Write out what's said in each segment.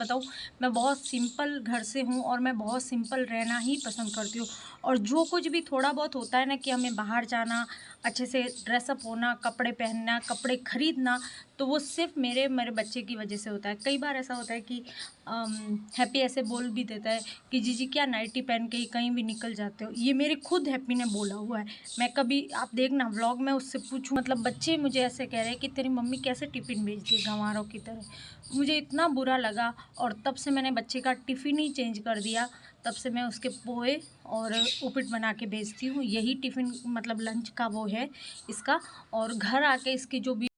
बताऊँ, मैं बहुत सिंपल घर से हूँ और मैं बहुत सिंपल रहना ही पसंद करती हूँ। और जो कुछ भी थोड़ा बहुत होता है ना कि हमें बाहर जाना, अच्छे से ड्रेसअप होना, कपड़े पहनना, कपड़े खरीदना, तो वो सिर्फ मेरे मेरे बच्चे की वजह से होता है। कई बार ऐसा होता है कि हैप्पी ऐसे बोल भी देता है कि जीजी क्या नाइटी पहन के ही कहीं भी निकल जाते हो। ये मेरे खुद हैप्पी ने बोला हुआ है। मैं कभी आप देखना व्लॉग में उससे पूछूं, मतलब बच्चे मुझे ऐसे कह रहे हैं कि तेरी मम्मी कैसे टिफ़िन भेजती है गंवारों की तरह। मुझे इतना बुरा लगा और तब से मैंने बच्चे का टिफ़िन ही चेंज कर दिया। तब से मैं उसके पोहे और उपीट बना के भेजती हूँ। यही टिफ़िन मतलब लंच का वो है इसका। और घर आके इसकी जो भी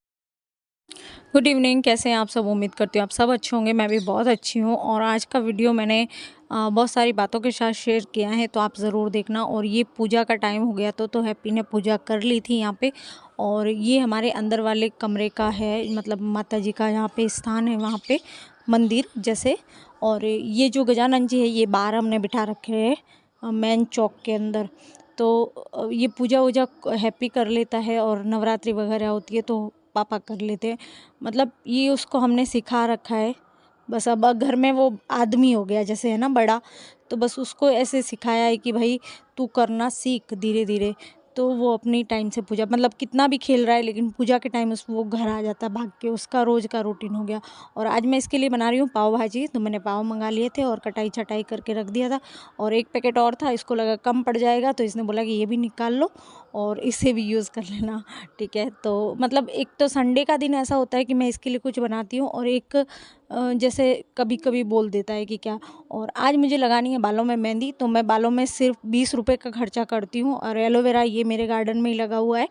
गुड इवनिंग, कैसे हैं आप सब। उम्मीद करती हूँ आप सब अच्छे होंगे। मैं भी बहुत अच्छी हूँ और आज का वीडियो मैंने बहुत सारी बातों के साथ शेयर किया है, तो आप ज़रूर देखना। और ये पूजा का टाइम हो गया तो हैप्पी ने पूजा कर ली थी यहाँ पे। और ये हमारे अंदर वाले कमरे का है, मतलब माता जी का यहाँ पे स्थान है, वहाँ पे मंदिर जैसे। और ये जो गजानन जी है ये बाहर हमने बिठा रखे हैं मेन चौक के अंदर। तो ये पूजा वूजा हैप्पी कर लेता है और नवरात्रि वगैरह होती है तो पापा कर लेते हैं। मतलब ये उसको हमने सिखा रखा है। बस अब घर में वो आदमी हो गया जैसे है ना बड़ा, तो बस उसको ऐसे सिखाया है कि भाई तू करना सीख धीरे धीरे। तो वो अपनी टाइम से पूजा, मतलब कितना भी खेल रहा है लेकिन पूजा के टाइम उस वो घर आ जाता है भाग के। उसका रोज़ का रूटीन हो गया। और आज मैं इसके लिए बना रही हूँ पाव भाजी। तो मैंने पाव मंगा लिए थे और कटाई छटाई करके रख दिया था। और एक पैकेट और था, इसको लगा कम पड़ जाएगा तो इसने बोला कि ये भी निकाल लो और इसे भी यूज़ कर लेना। ठीक है, तो मतलब एक तो संडे का दिन ऐसा होता है कि मैं इसके लिए कुछ बनाती हूँ और एक जैसे कभी कभी बोल देता है कि क्या। और आज मुझे लगानी है बालों में मेहंदी, तो मैं बालों में सिर्फ 20 रुपये का खर्चा करती हूँ। और एलोवेरा ये मेरे गार्डन में ही लगा हुआ है,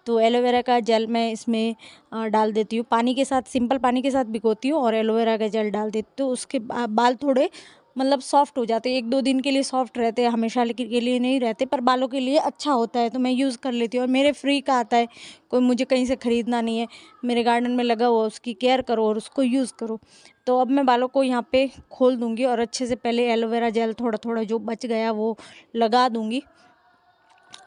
तो एलोवेरा का जेल मैं इसमें डाल देती हूँ पानी के साथ, सिंपल पानी के साथ भिगोती हूँ और एलोवेरा का जेल डाल देती हूँ। तो उसके बाल थोड़े मतलब सॉफ्ट हो जाते हैं, 1-2 दिन के लिए सॉफ्ट रहते हैं, हमेशा के लिए नहीं रहते, पर बालों के लिए अच्छा होता है तो मैं यूज़ कर लेती हूँ। और मेरे फ्री का आता है, कोई मुझे कहीं से ख़रीदना नहीं है, मेरे गार्डन में लगा हुआ, उसकी केयर करो और उसको यूज़ करो। तो अब मैं बालों को यहाँ पे खोल दूँगी और अच्छे से पहले एलोवेरा जेल थोड़ा थोड़ा जो बच गया वो लगा दूँगी।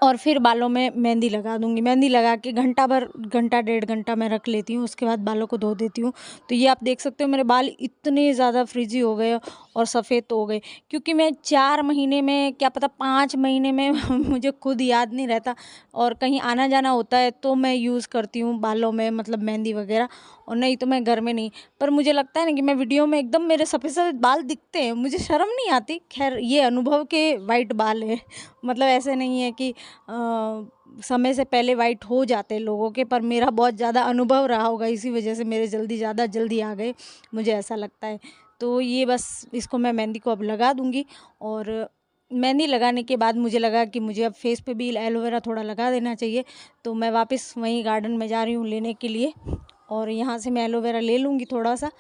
और फिर बालों में मेहंदी लगा दूँगी। मेहंदी लगा के घंटा भर, घंटा 1.5 घंटा मैं रख लेती हूँ, उसके बाद बालों को धो देती हूँ। तो ये आप देख सकते हो मेरे बाल इतने ज़्यादा फ्रिज़ी हो गए और सफ़ेद तो हो गए, क्योंकि मैं 4 महीने में, क्या पता 5 महीने में मुझे खुद याद नहीं रहता और कहीं आना-जाना होता है तो मैं यूज़ करती हूँ बालों में, मतलब मेहंदी वग़ैरह। और नहीं तो मैं घर में नहीं। पर मुझे लगता है ना कि मैं वीडियो में एकदम मेरे सफ़ेद-सफ़ेद बाल दिखते हैं, मुझे शर्म नहीं आती। ख़ैर ये अनुभव के वाइट बाल हैं। मतलब ऐसे नहीं है कि समय से पहले वाइट हो जाते हैं लोगों के, पर मेरा बहुत ज़्यादा अनुभव रहा होगा, इसी वजह से मेरे ज़्यादा जल्दी आ गए, मुझे ऐसा लगता है। तो ये बस इसको मैं मेहंदी को अब लगा दूँगी। और मेहंदी लगाने के बाद मुझे लगा कि मुझे अब फेस पे भी एलोवेरा थोड़ा लगा देना चाहिए, तो मैं वापस वहीं गार्डन में जा रही हूँ लेने के लिए। और यहाँ से मैं एलोवेरा ले लूँगी थोड़ा-सा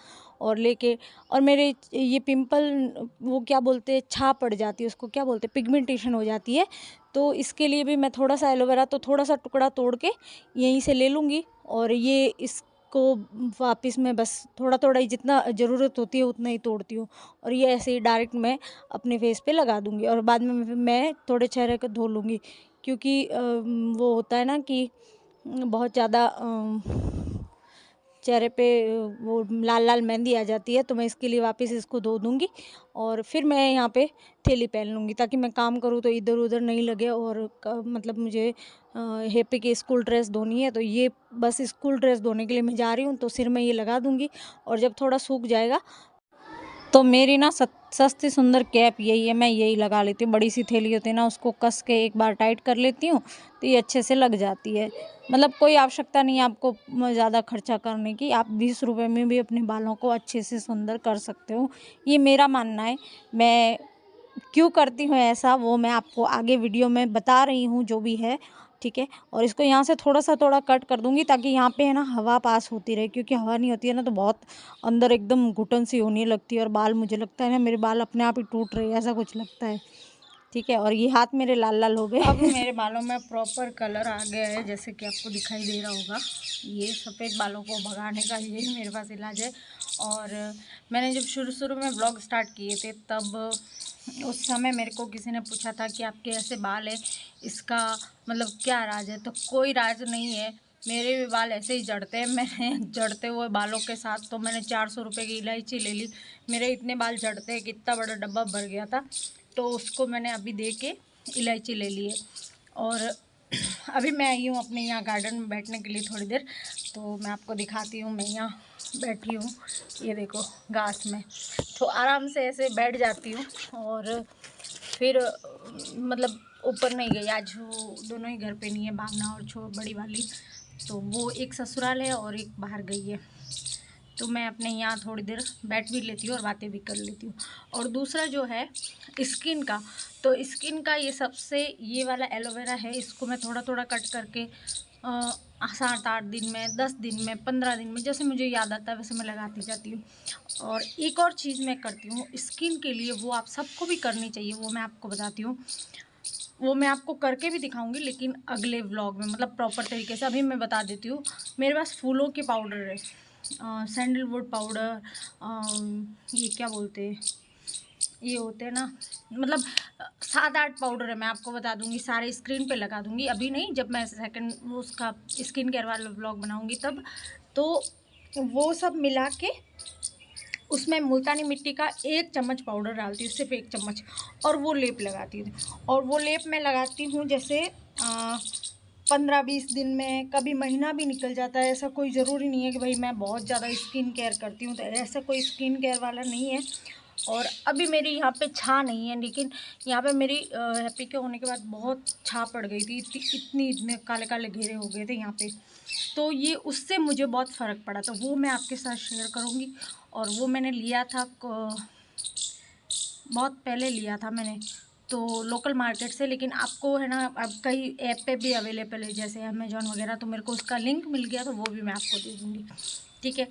और लेके, और मेरे ये पिंपल, वो क्या बोलते हैं, छाप पड़ जाती है, उसको क्या बोलते हैं, पिगमेंटेशन हो जाती है। तो इसके लिए भी मैं थोड़ा-सा एलोवेरा, तो थोड़ा-सा टुकड़ा तोड़ के यहीं से ले लूँगी और ये इसको वापस मैं बस थोड़ा-थोड़ा ही, जितना ज़रूरत होती है उतना ही तोड़ती हूँ। और ये ऐसे ही डायरेक्ट मैं अपने फेस पे लगा दूँगी और बाद में मैं थोड़े चेहरे को धो लूँगी, क्योंकि वो होता है ना कि बहुत ज़्यादा चेहरे पे वो लाल-लाल मेहंदी आ जाती है, तो मैं इसके लिए वापस इसको धो दूँगी और फिर मैं यहाँ पे थैली पहन लूँगी, ताकि मैं काम करूँ तो इधर-उधर नहीं लगे। और मतलब मुझे हैप्पी की स्कूल ड्रेस धोनी है, तो ये बस स्कूल ड्रेस धोने के लिए मैं जा रही हूँ, तो सिर में ये लगा दूँगी। और जब थोड़ा सूख जाएगा तो मेरी ना सस्ती सुंदर कैप यही है, मैं यही लगा लेती हूँ। बड़ी सी थैली होती है ना, उसको कस के एक बार टाइट कर लेती हूँ तो ये अच्छे से लग जाती है। मतलब कोई आवश्यकता नहीं है आपको ज़्यादा खर्चा करने की, आप 20 रुपए में भी अपने बालों को अच्छे से सुंदर कर सकते हो, ये मेरा मानना है। मैं क्यों करती हूँ ऐसा, वो मैं आपको आगे वीडियो में बता रही हूँ जो भी है, ठीक है। और इसको यहाँ से थोड़ा कट कर दूँगी, ताकि यहाँ पे है ना हवा पास होती रहे, क्योंकि हवा नहीं होती है ना तो बहुत अंदर एकदम घुटन सी होने लगती है और बाल, मुझे लगता है ना मेरे बाल अपने आप ही टूट रहे हैं, ऐसा कुछ लगता है। ठीक है, और ये हाथ मेरे लाल-लाल हो गए। अब मेरे बालों में प्रॉपर कलर आ गया है, जैसे कि आपको दिखाई दे रहा होगा। ये सफ़ेद बालों को भगाने का ये मेरे पास इलाज है। और मैंने जब शुरू में ब्लॉग स्टार्ट किए थे, तब उस समय मेरे को किसी ने पूछा था कि आपके ऐसे बाल हैं, इसका मतलब क्या राज है? तो कोई राज नहीं है। मेरे भी बाल ऐसे ही जड़ते हैं। मैंने जड़ते हुए बालों के साथ तो मैंने 400 रुपये की इलायची ले ली। मेरे इतने बाल जड़ते हैं कि इतना बड़ा डब्बा भर गया था, तो उसको मैंने अभी दे के इलायची ले ली है। और अभी मैं आई हूँ अपने यहाँ गार्डन में बैठने के लिए थोड़ी देर, तो मैं आपको दिखाती हूँ। मैं यहाँ बैठी हूँ, ये देखो घास में, तो आराम से ऐसे बैठ जाती हूँ। और फिर मतलब ऊपर नहीं गई आज, वो दोनों ही घर पे नहीं है, भावना और बड़ी वाली, तो वो एक ससुराल है और एक बाहर गई है। तो मैं अपने यहाँ थोड़ी देर बैठ भी लेती हूँ और बातें भी कर लेती हूँ। और दूसरा जो है स्किन का, तो स्किन का ये वाला एलोवेरा है, इसको मैं थोड़ा थोड़ा कट करके 7-8 दिन में, 10 दिन में, 15 दिन में, जैसे मुझे याद आता है वैसे मैं लगाती जाती हूँ। और एक और चीज़ मैं करती हूँ स्किन के लिए, वो आप सबको भी करनी चाहिए, वो मैं आपको बताती हूँ। वो मैं आपको करके भी दिखाऊंगी, लेकिन अगले व्लॉग में, मतलब प्रॉपर तरीके से। अभी मैं बता देती हूँ, मेरे पास फूलों के पाउडर है, सैंडलवुड पाउडर, ये क्या बोलते हैं, ये होते हैं ना, मतलब 7-8 पाउडर है। मैं आपको बता दूंगी, सारे स्क्रीन पे लगा दूंगी, अभी नहीं, जब मैं सेकंड उसका स्किन केयर वाला व्लॉग बनाऊंगी तब। तो वो सब मिला के उसमें मुल्तानी मिट्टी का 1 चम्मच पाउडर डालती हूँ, सिर्फ 1 चम्मच, और वो लेप लगाती हूँ। और वो लेप मैं लगाती हूँ जैसे 15-20 दिन में, कभी महीना भी निकल जाता है। ऐसा कोई ज़रूरी नहीं है कि भाई मैं बहुत ज़्यादा स्किन केयर करती हूँ, तो ऐसा कोई स्किन केयर वाला नहीं है। और अभी मेरी यहाँ पे छाँ नहीं है, लेकिन यहाँ पे मेरी हैप्पी के होने के बाद बहुत छाँ पड़ गई थी, इतने काले काले घेरे हो गए थे यहाँ पे, तो ये उससे मुझे बहुत फ़र्क पड़ा, तो वो मैं आपके साथ शेयर करूँगी। और वो मैंने लिया था बहुत पहले लिया था मैंने, तो लोकल मार्केट से, लेकिन आपको है ना अब कई ऐप पे भी अवेलेबल है, जैसे अमेजोन वगैरह, तो मेरे को उसका लिंक मिल गया, तो वो भी मैं आपको दे दूँगी, ठीक है।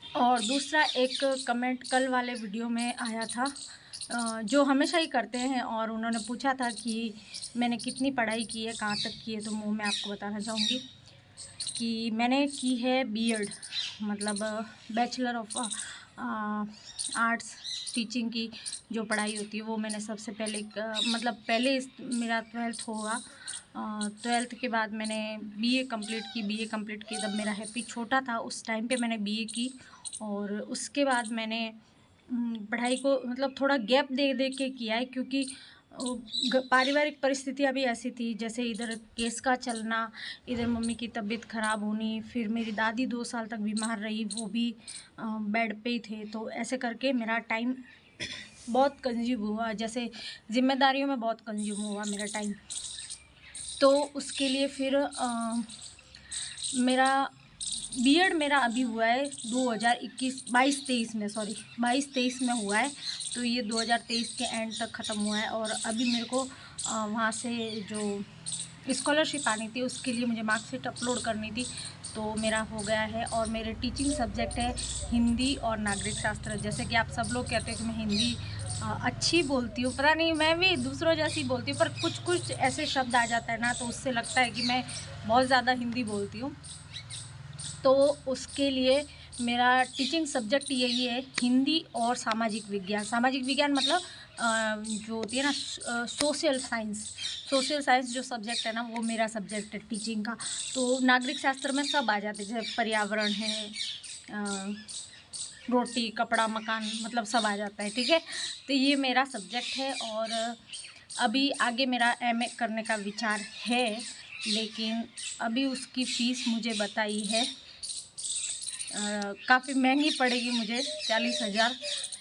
और दूसरा एक कमेंट कल वाले वीडियो में आया था, जो हमेशा ही करते हैं, और उन्होंने पूछा था कि मैंने कितनी पढ़ाई की है, कहाँ तक की है, तो वो मैं आपको बताना चाहूँगी कि मैंने की है बीएड, मतलब बैचलर ऑफ आर्ट्स टीचिंग की जो पढ़ाई होती है, वो मैंने सबसे पहले मतलब पहले मेरा 12th होगा। 12th के बाद मैंने बीए कंप्लीट की जब मेरा हैप्पी छोटा था, उस टाइम पे मैंने बीए की। और उसके बाद मैंने पढ़ाई को मतलब थोड़ा गैप दे दे के किया है, क्योंकि पारिवारिक परिस्थितियाँ भी ऐसी थी, जैसे इधर केस का चलना, इधर मम्मी की तबीयत ख़राब होनी, फिर मेरी दादी 2 साल तक बीमार रही, वो भी बेड पे ही थे, तो ऐसे करके मेरा टाइम बहुत कंज्यूम हुआ, जैसे ज़िम्मेदारियों में बहुत कंज्यूम हुआ मेरा टाइम। तो उसके लिए फिर मेरा बीएड मेरा अभी हुआ है 22-23 में, सॉरी 22-23 में हुआ है, तो ये 2023 के एंड तक ख़त्म हुआ है। और अभी मेरे को वहाँ से जो स्कॉलरशिप आनी थी, उसके लिए मुझे मार्कशीट अपलोड करनी थी, तो मेरा हो गया है। और मेरे टीचिंग सब्जेक्ट है हिंदी और नागरिक शास्त्र। जैसे कि आप सब लोग कहते हैं कि मैं हिंदी अच्छी बोलती हूँ, पता नहीं, मैं भी दूसरों जैसी बोलती हूँ, पर कुछ कुछ ऐसे शब्द आ जाता है ना, तो उससे लगता है कि मैं बहुत ज़्यादा हिंदी बोलती हूँ। तो उसके लिए मेरा टीचिंग सब्जेक्ट यही है, हिंदी और सामाजिक विज्ञान। सामाजिक विज्ञान मतलब जो होती है ना सोशल साइंस जो सब्जेक्ट है ना, वो मेरा सब्जेक्ट है टीचिंग का। तो नागरिक शास्त्र में सब आ जाते हैं, जैसे पर्यावरण है, रोटी कपड़ा मकान, मतलब सब आ जाता है, ठीक है। तो ये मेरा सब्जेक्ट है। और अभी आगे मेरा एमए करने का विचार है, लेकिन अभी उसकी फ़ीस मुझे बताई है काफ़ी महंगी पड़ेगी मुझे, 40,000,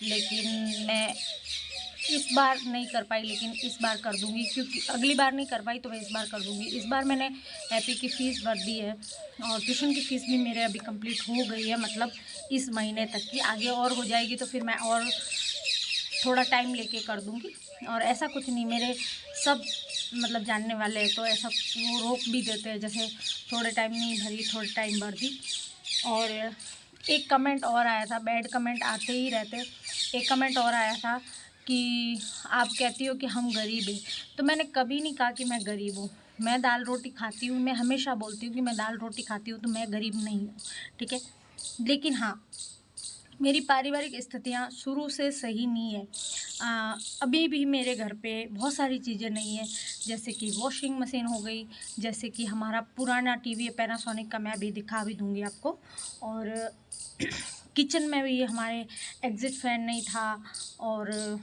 लेकिन मैं इस बार नहीं कर पाई, लेकिन इस बार कर दूंगी, क्योंकि अगली बार नहीं कर पाई तो मैं इस बार कर दूंगी। इस बार मैंने हैप्पी की फ़ीस भर दी है, और ट्यूशन की फ़ीस भी मेरे अभी कंप्लीट हो गई है, मतलब इस महीने तक की। आगे और हो जाएगी तो फिर मैं और थोड़ा टाइम लेके कर दूंगी। और ऐसा कुछ नहीं, मेरे सब मतलब जानने वाले हैं, तो ऐसा वो रोक भी देते हैं, जैसे थोड़े टाइम नहीं भरी, थोड़े टाइम भर दी। और एक कमेंट और आया था, बैड कमेंट आते ही रहते, एक कमेंट और आया था कि आप कहती हो कि हम गरीब हैं, तो मैंने कभी नहीं कहा कि मैं गरीब हूँ। मैं दाल रोटी खाती हूँ, मैं हमेशा बोलती हूँ कि मैं दाल रोटी खाती हूँ, तो मैं गरीब नहीं हूँ, ठीक है। लेकिन हाँ, मेरी पारिवारिक स्थितियाँ शुरू से सही नहीं है। अभी भी मेरे घर पे बहुत सारी चीज़ें नहीं हैं, जैसे कि वॉशिंग मशीन हो गई, जैसे कि हमारा पुराना टीवी है पैनासोनिक का, मैं अभी दिखा भी दूँगी आपको। और किचन में भी हमारे एग्ज़िट फ़ैन नहीं था। और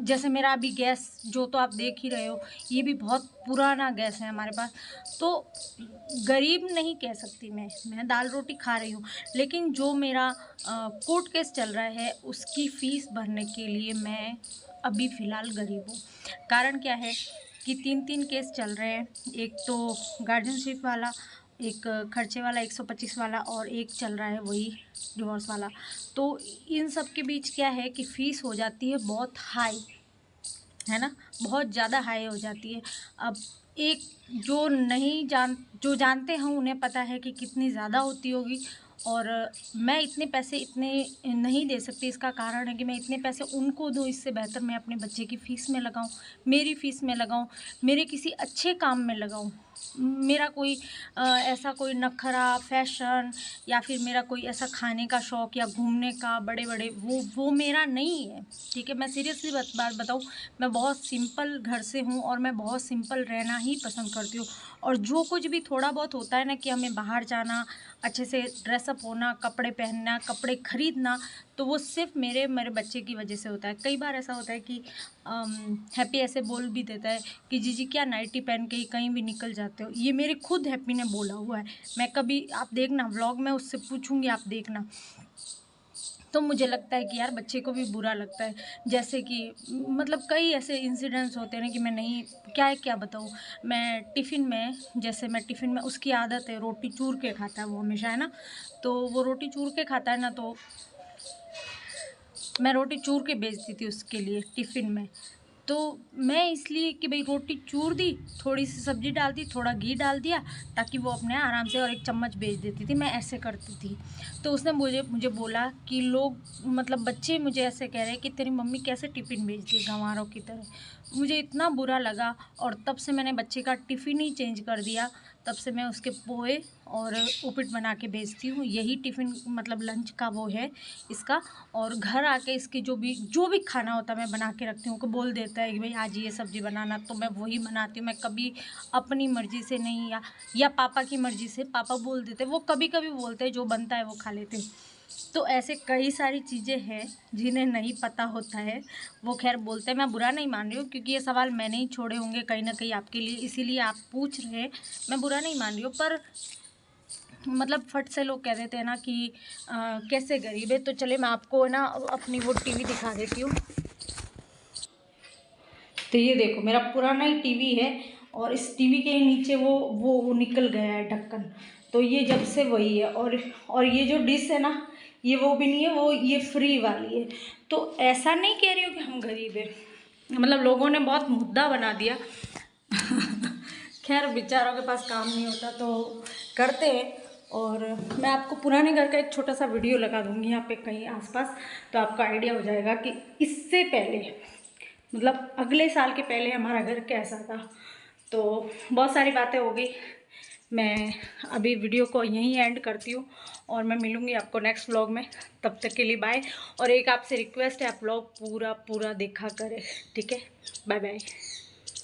जैसे मेरा अभी गैस जो तो आप देख ही रहे हो, ये भी बहुत पुराना गैस है हमारे पास। तो गरीब नहीं कह सकती मैं दाल रोटी खा रही हूँ, लेकिन जो मेरा कोर्ट केस चल रहा है उसकी फ़ीस भरने के लिए मैं अभी फ़िलहाल गरीब हूँ। कारण क्या है कि 3-3 केस चल रहे हैं। एक तो गार्जियनशिप वाला, एक खर्चे वाला 125 वाला, और एक चल रहा है वही डिवोर्स वाला। तो इन सब के बीच क्या है कि फ़ीस हो जाती है बहुत हाई, है ना? बहुत ज़्यादा हाई हो जाती है। अब एक जो जानते हैं उन्हें पता है कि कितनी ज़्यादा होती होगी, और मैं इतने पैसे इतने नहीं दे सकती। इसका कारण है कि मैं इतने पैसे उनको दूँ, इससे बेहतर मैं अपने बच्चे की फ़ीस में लगाऊँ, मेरी फ़ीस में लगाऊँ, मेरे किसी अच्छे काम में लगाऊँ। मेरा कोई ऐसा कोई नखरा, फ़ैशन, या फिर मेरा कोई ऐसा खाने का शौक़ या घूमने का बड़े-बड़े, वो मेरा नहीं है, ठीक है? मैं सीरियसली बात बताऊँ, मैं बहुत सिंपल घर से हूँ और मैं बहुत सिंपल रहना ही पसंद करती हूँ। और जो कुछ भी थोड़ा बहुत होता है ना कि हमें बाहर जाना, अच्छे से ड्रेसअप होना, कपड़े पहनना, कपड़े खरीदना, तो वो सिर्फ़ मेरे बच्चे की वजह से होता है। कई बार ऐसा होता है कि हैप्पी ऐसे बोल भी देता है कि जीजी क्या नाइटी पहन के ही कहीं भी निकल जाते हो। ये मेरे खुद हैप्पी ने बोला हुआ है। मैं कभी, आप देखना व्लॉग में उससे पूछूँगी, आप देखना। तो मुझे लगता है कि यार बच्चे को भी बुरा लगता है। जैसे कि मतलब कई ऐसे इंसिडेंट्स होते हैं ना कि मैं नहीं क्या बताऊँ। मैं टिफ़िन में उसकी आदत है, रोटी चूर के खाता है वो हमेशा, है ना? तो वो रोटी चूर के खाता है ना, तो मैं रोटी चूर के भेजती थी उसके लिए टिफ़िन में। तो मैं इसलिए कि भई रोटी चूर दी, थोड़ी-सी सब्ज़ी डाल दी, थोड़ा घी डाल दिया, ताकि वो अपने आराम से, और 1 चम्मच भेज देती थी, मैं ऐसे करती थी। तो उसने मुझे मुझे बोला कि लोग, मतलब बच्चे मुझे ऐसे कह रहे हैं कि तेरी मम्मी कैसे टिफ़िन भेजती है गँवारों की तरह। मुझे इतना बुरा लगा, और तब से मैंने बच्चे का टिफ़िन ही चेंज कर दिया। तब से मैं उसके पोहे और उपीट बना के भेजती हूँ। यही टिफ़िन, मतलब लंच का वो है इसका। और घर आके इसकी जो भी खाना होता है मैं बना के रखती हूँ। को बोल देता है कि भाई आज ये सब्ज़ी बनाना, तो मैं वही बनाती हूँ। मैं कभी अपनी मर्ज़ी से नहीं, या पापा की मर्ज़ी से, पापा बोल देते हैं, वो कभी-कभी बोलते हैं, जो बनता है वो खा लेते हैं। तो ऐसे कई सारी चीज़ें हैं जिन्हें नहीं पता होता है, वो ख़ैर बोलते हैं। मैं बुरा नहीं मान रही हूँ, क्योंकि ये सवाल मैंने ही छोड़े होंगे कहीं न कहीं आपके लिए, इसीलिए आप पूछ रहे हैं। मैं बुरा नहीं मान रही हूँ, पर मतलब फट से लोग कह देते हैं ना कि कैसे गरीब है। तो चलिए मैं आपको ना अपनी वो टीवी दिखा देती हूँ। तो ये देखो मेरा पुराना ही टीवी है, और इस टीवी के नीचे वो निकल गया है ढक्कन। तो ये जब से वही है, और ये जो डिश है ना, ये वो भी नहीं है, वो ये फ्री वाली है। तो ऐसा नहीं कह रही हूँ कि हम गरीब हैं, मतलब लोगों ने बहुत मुद्दा बना दिया। खैर बेचारों के पास काम नहीं होता तो करते हैं। और मैं आपको पुराने घर का एक छोटा सा वीडियो लगा दूँगी यहाँ पे कहीं आसपास, तो आपको आइडिया हो जाएगा कि इससे पहले, मतलब अगले साल के पहले हमारा घर कैसा था। तो बहुत सारी बातें हो गई। मैं अभी वीडियो को यहीं एंड करती हूँ, और मैं मिलूँगी आपको नेक्स्ट व्लॉग में। तब तक के लिए बाय। और एक आपसे रिक्वेस्ट है, आप व्लॉग पूरा देखा करें, ठीक है? Bye bye.